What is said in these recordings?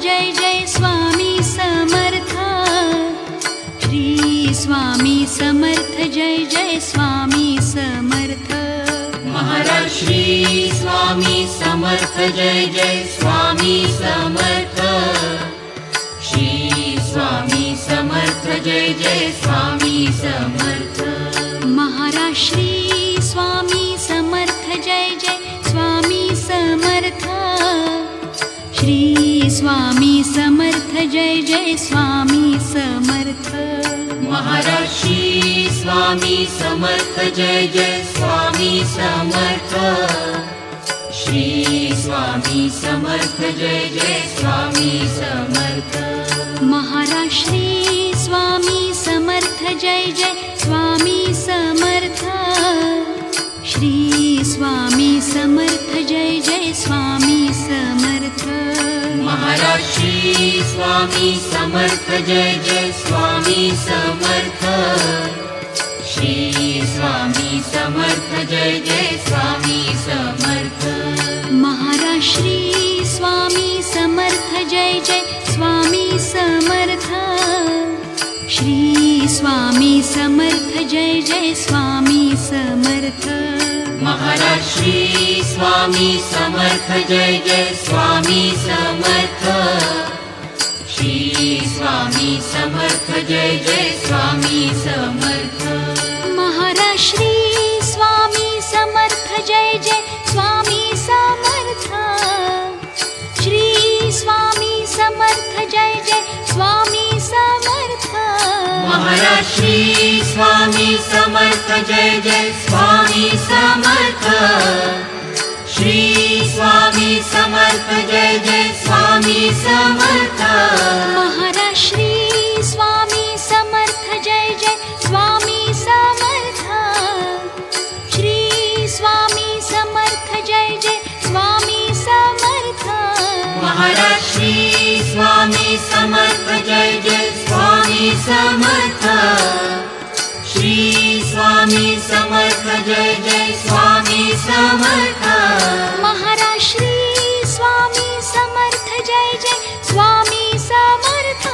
Jai Jai Swami Samarth. Shri Swami Samarth Jai Jai Swami Samarth. Maharaj Shri Swami Samarth Jai Jai Swami Samarth. Shri Swami Samarth Jai Jai Swami Samarth. Maharaj Shri Swami Samarth Jai Jai Swami Samarth. Shri Swami Samarth Jai Jai Swami Samarth. Maharaj Shri Swami Samarth Jai Jai Swami Samarth. Shri Swami Samarth Jai Jai Swami Samarth. Maharaj Shri Swami Samarth Jai Jai Swami Samarth. Shri Swami Samarth Jai Jai Swami Samarth. Maharaj Shri Swami Samarth Jai Jai Swami Samarth. Shri Swami Samarth Jai Jai Swami Samarth. Maharaj Shri Swami Samarth Jai Jai Swami Samarth. Shri Swami Samarth Jai Jai Swami Samarth. Maharaj Shri Swami Samarth Jai Jai Swami Samarth. Shri Swami Samarth Jai Jai Swami Samarth. Maharaj Shri Swami Samarth Jai Jai Swami Samarth. Shri Swami Samarth Jai Jai Swami Samarth. Maharaj Shri Swami Samarth Jai Jai Swami Samarth. Shri Swami Samarth Jai Jai Swami Samarth. Maharaj Shri Swami Samarth Jai Jai Swami Samarth. Shri Swami Samarth Jai Jai Swami Samarth. Maharaj Shri Swami Samarth Jai Jai Swami Samarth. Shri Swami Samarth Jai Jai Swami Samarth. Maharaj Shri Swami Samarth Jai Jai Swami Samarth.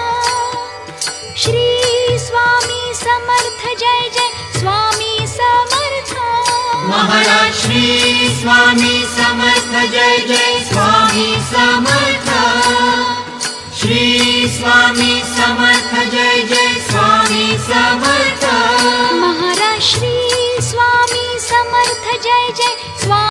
Shri Swami Samarth Jai Jai Swami Samarth. Maharaj Shri Swami Samarth Jai Jai Swami Samarth. Shri Swami Samarth Jai Jai Swami Samarth. Maharaj Shri Swami Samarth Jai Jai